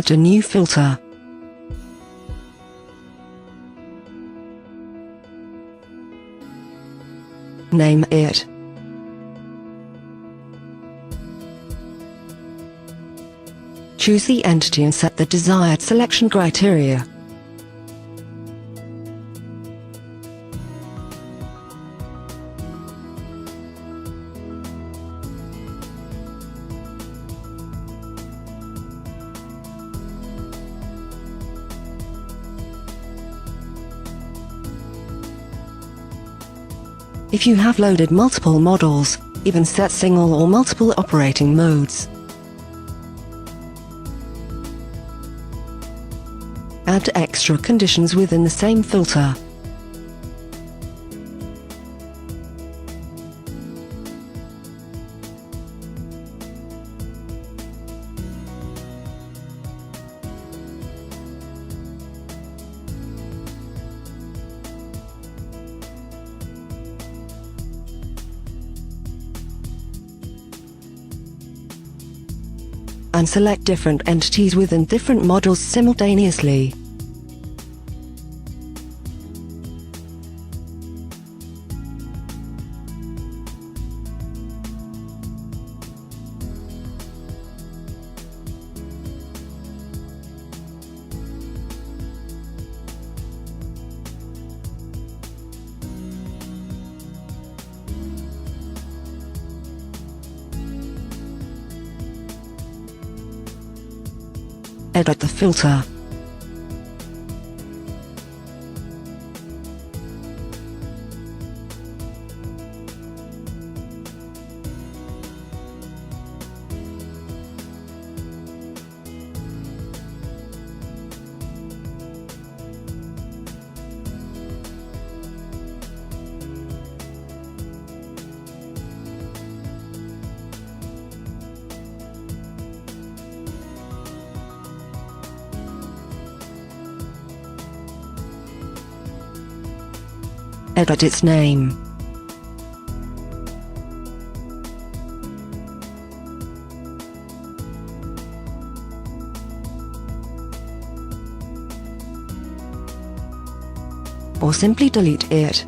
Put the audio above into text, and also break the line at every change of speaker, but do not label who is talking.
Add a new filter. Name it. Choose the entity and set the desired selection criteria. If you have loaded multiple models, even set single or multiple operating modes. Add extra conditions within the same filter. And select different entities within different models simultaneously. Edit the filter. Edit its name. Or simply delete it.